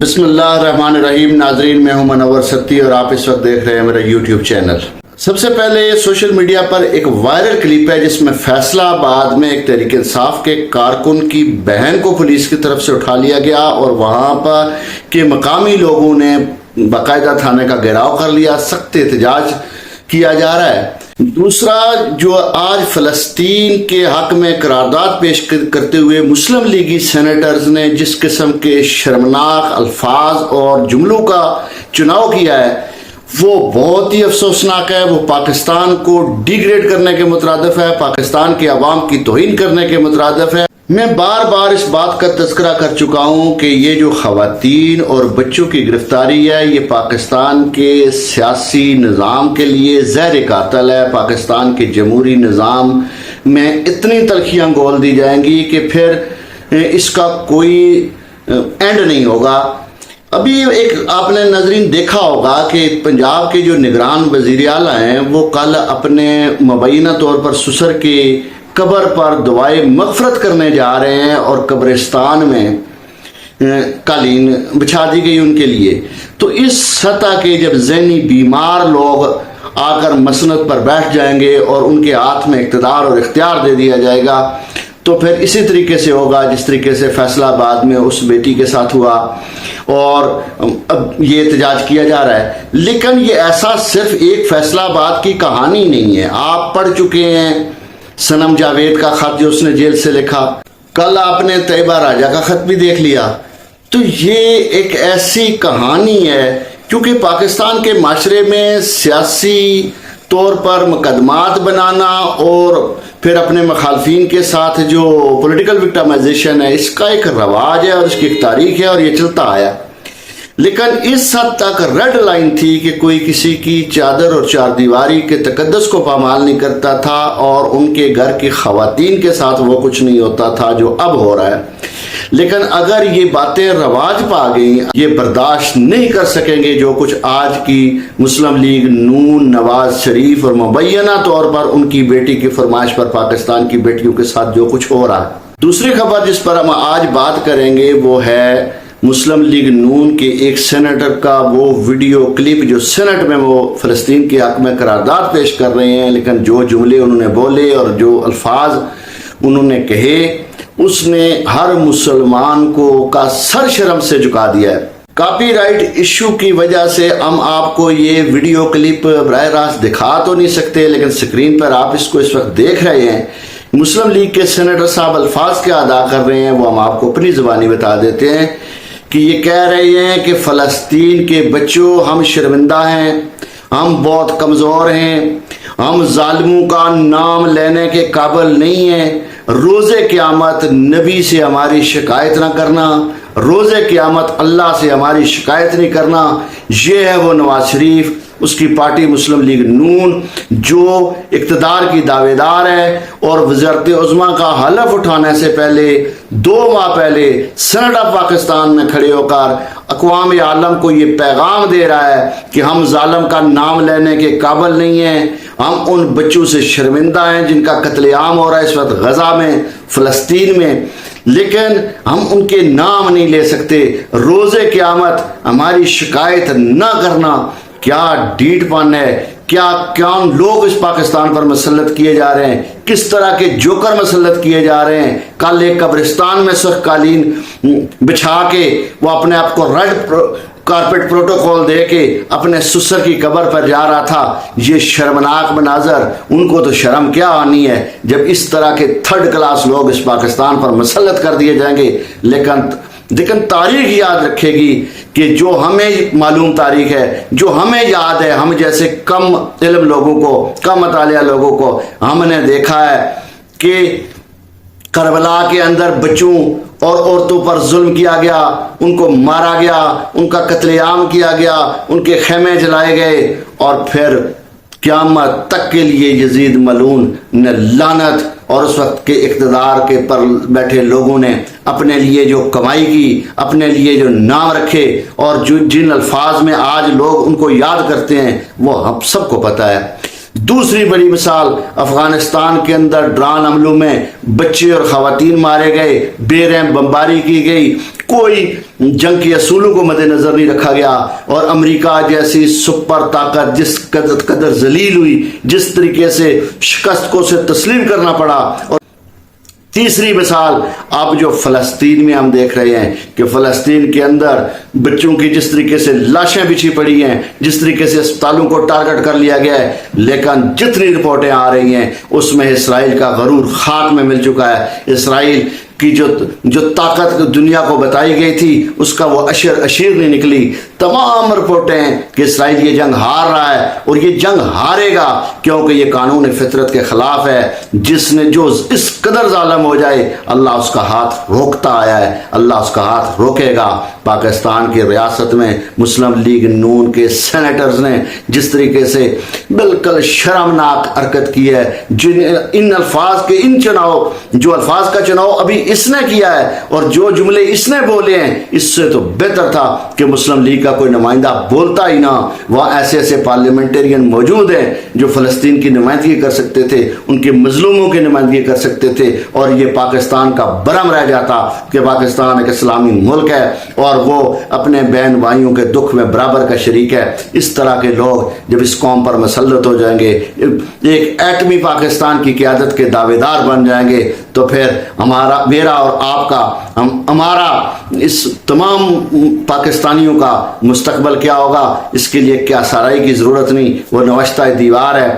بسم اللہ الرحمن الرحیم. ناظرین، میں ہوں منور ستی اور آپ اس وقت دیکھ رہے ہیں میرا یوٹیوب چینل. سب سے پہلے سوشل میڈیا پر ایک وائرل کلپ ہے جس میں فیصلہ آباد میں ایک تحریک انصاف کے کارکن کی بہن کو پولیس کی طرف سے اٹھا لیا گیا اور وہاں پر کے مقامی لوگوں نے باقاعدہ تھانے کا گھیراؤ کر لیا. سخت احتجاج کیا جا رہا ہے. دوسرا، جو آج فلسطین کے حق میں قرارداد پیش کرتے ہوئے مسلم لیگی سینیٹرز نے جس قسم کے شرمناک الفاظ اور جملوں کا چناؤ کیا ہے وہ بہت ہی افسوسناک ہے. وہ پاکستان کو ڈیگریڈ کرنے کے مترادف ہے، پاکستان کے عوام کی توہین کرنے کے مترادف ہے. میں بار بار اس بات کا تذکرہ کر چکا ہوں کہ یہ جو خواتین اور بچوں کی گرفتاری ہے یہ پاکستان کے سیاسی نظام کے لیے زہر قاتل ہے. پاکستان کے جمہوری نظام میں اتنی تلخیاں گھول دی جائیں گی کہ پھر اس کا کوئی اینڈ نہیں ہوگا. ابھی ایک آپ نے ناظرین دیکھا ہوگا کہ پنجاب کے جو نگران وزیر اعلیٰ ہیں وہ کل اپنے مبینہ طور پر سسر کے قبر پر دعائے مغفرت کرنے جا رہے ہیں اور قبرستان میں قالین بچھا دی گئی ان کے لیے. تو اس سطح کے جب ذہنی بیمار لوگ آ کر مسند پر بیٹھ جائیں گے اور ان کے ہاتھ میں اقتدار اور اختیار دے دیا جائے گا تو پھر اسی طریقے سے ہوگا جس طریقے سے فیصلہ آباد میں اس بیٹی کے ساتھ ہوا اور اب یہ احتجاج کیا جا رہا ہے. لیکن یہ ایسا صرف ایک فیصلہ آباد کی کہانی نہیں ہے. آپ پڑھ چکے ہیں سنم جاوید کا خط جو اس نے جیل سے لکھا. کل آپ نے طیبہ راجہ کا خط بھی دیکھ لیا. تو یہ ایک ایسی کہانی ہے کیونکہ پاکستان کے معاشرے میں سیاسی طور پر مقدمات بنانا اور پھر اپنے مخالفین کے ساتھ جو پولیٹیکل وکٹمائزیشن ہے اس کا ایک رواج ہے اور اس کی ایک تاریخ ہے اور یہ چلتا آیا. لیکن اس حد تک ریڈ لائن تھی کہ کوئی کسی کی چادر اور چار دیواری کے تقدس کو پامال نہیں کرتا تھا اور ان کے گھر کی خواتین کے ساتھ وہ کچھ نہیں ہوتا تھا جو اب ہو رہا ہے. لیکن اگر یہ باتیں رواج پا گئیں یہ برداشت نہیں کر سکیں گے جو کچھ آج کی مسلم لیگ نون نواز شریف اور مبینہ طور پر ان کی بیٹی کی فرمائش پر پاکستان کی بیٹیوں کے ساتھ جو کچھ ہو رہا ہے. دوسری خبر جس پر ہم آج بات کریں گے وہ ہے مسلم لیگ نون کے ایک سینیٹر کا وہ ویڈیو کلپ جو سینٹ میں وہ فلسطین کے حق میں قرارداد پیش کر رہے ہیں لیکن جو جملے انہوں نے بولے اور جو الفاظ انہوں نے کہے اس نے ہر مسلمان کو کا سر شرم سے جھکا دیا ہے. کاپی رائٹ ایشو کی وجہ سے ہم آپ کو یہ ویڈیو کلپ براہ راست دکھا تو نہیں سکتے لیکن سکرین پر آپ اس کو اس وقت دیکھ رہے ہیں. مسلم لیگ کے سینیٹر صاحب الفاظ کیا ادا کر رہے ہیں وہ ہم آپ کو اپنی زبانی بتا دیتے ہیں کہ یہ کہہ رہے ہیں کہ فلسطین کے بچوں ہم شرمندہ ہیں، ہم بہت کمزور ہیں، ہم ظالموں کا نام لینے کے قابل نہیں ہیں. روز قیامت نبی سے ہماری شکایت نہ کرنا، روز قیامت اللہ سے ہماری شکایت نہیں کرنا. یہ ہے وہ نواز شریف، اس کی پارٹی مسلم لیگ نون جو اقتدار کی دعوے دار ہے اور وزارت عظمیٰ کا حلف اٹھانے سے پہلے 2 ماہ پہلے سینٹ آف پاکستان میں کھڑے ہو کر اقوام عالم کو یہ پیغام دے رہا ہے کہ ہم ظالم کا نام لینے کے قابل نہیں ہیں، ہم ان بچوں سے شرمندہ ہیں جن کا قتل عام ہو رہا ہے اس وقت غزہ میں، فلسطین میں، لیکن ہم ان کے نام نہیں لے سکتے. روز قیامت ہماری شکایت نہ کرنا. کیا ڈیٹ پن ہے، کیا لوگ اس پاکستان پر مسلط کیے جا رہے ہیں، کس طرح کے جوکر مسلط کیے جا رہے ہیں. کل ایک قبرستان میں سرخ قالین بچھا کے وہ اپنے آپ کو ریڈ کارپیٹ پروٹوکول دے کے اپنے سسر کی قبر پر جا رہا تھا. یہ شرمناک مناظر، ان کو تو شرم کیا آنی ہے جب اس طرح کے تھرڈ کلاس لوگ اس پاکستان پر مسلط کر دیے جائیں گے. لیکن تاریخ یاد رکھے گی کہ جو ہمیں معلوم تاریخ ہے، جو ہمیں یاد ہے، ہم جیسے کم علم لوگوں کو، کم مطالعہ لوگوں کو ہم نے دیکھا ہے کہ کربلا کے اندر بچوں اور عورتوں پر ظلم کیا گیا، ان کو مارا گیا، ان کا قتل عام کیا گیا، ان کے خیمے جلائے گئے اور پھر قیامت تک کے لیے یزید ملعون نے لعنت اور اس وقت کے اقتدار کے پر بیٹھے لوگوں نے اپنے لیے جو کمائی کی، اپنے لیے جو نام رکھے اور جو جن الفاظ میں آج لوگ ان کو یاد کرتے ہیں وہ ہم سب کو پتہ ہے. دوسری بڑی مثال افغانستان کے اندر ڈرون حملوں میں بچے اور خواتین مارے گئے، بے رحم بمباری کی گئی، کوئی جنگ کے اصولوں کو مد نظر نہیں رکھا گیا، اور امریکہ جیسی سپر طاقت جس قدر ذلیل ہوئی، جس طریقے سے شکست کو اسے تسلیم کرنا پڑا۔ اور تیسری مثال اب جو فلسطین میں ہم دیکھ رہے ہیں کہ فلسطین کے اندر بچوں کی جس طریقے سے لاشیں بچھی پڑی ہیں، جس طریقے سے اسپتالوں کو ٹارگٹ کر لیا گیا ہے، لیکن جتنی رپورٹیں آ رہی ہیں اس میں اسرائیل کا غرور خاک میں مل چکا ہے۔ اسرائیل کی جو طاقت دنیا کو بتائی گئی تھی اس کا وہ اشیر نہیں نکلی۔ تمام رپورٹیں ہیں کہ اسرائیل یہ جنگ ہار رہا ہے، اور یہ جنگ ہارے گا کیونکہ یہ قانون فطرت کے خلاف ہے۔ جو اس قدر ظالم ہو جائے اللہ اس کا ہاتھ روکتا آیا ہے، اللہ اس کا ہاتھ روکے گا۔ پاکستان کی ریاست میں مسلم لیگ نون کے سینیٹرز نے جس طریقے سے بالکل شرمناک حرکت کی ہے، ان الفاظ کے جو الفاظ کا چناؤ ابھی اس نے کیا ہے اور جو جملے اس نے بولے ہیں، اس سے تو بہتر تھا کہ مسلم لیگ کا کوئی نمائندہ بولتا ہی نہ۔ وہاں ایسے پارلیمنٹرین موجود ہیں جو فلسطین کی نمائندگی کر سکتے تھے، ان کے مظلوموں کی نمائندگی کر سکتے تھے، اور یہ پاکستان کا برم رہ جاتا کہ پاکستان ایک اسلامی ملک ہے اور وہ اپنے بہن بھائیوں کے دکھ میں برابر کا شریک ہے۔ اس طرح کے لوگ جب اس قوم پر مسلط ہو جائیں گے، ایک ایٹمی پاکستان کی قیادت کے دعوے دار بن جائیں گے، تو پھر میرا اور آپ کا ہمارا اس تمام پاکستانیوں کا مستقبل کیا ہوگا؟ اس کے لیے کیا سرائی کی ضرورت نہیں، وہ نوشتہ دیوار ہے۔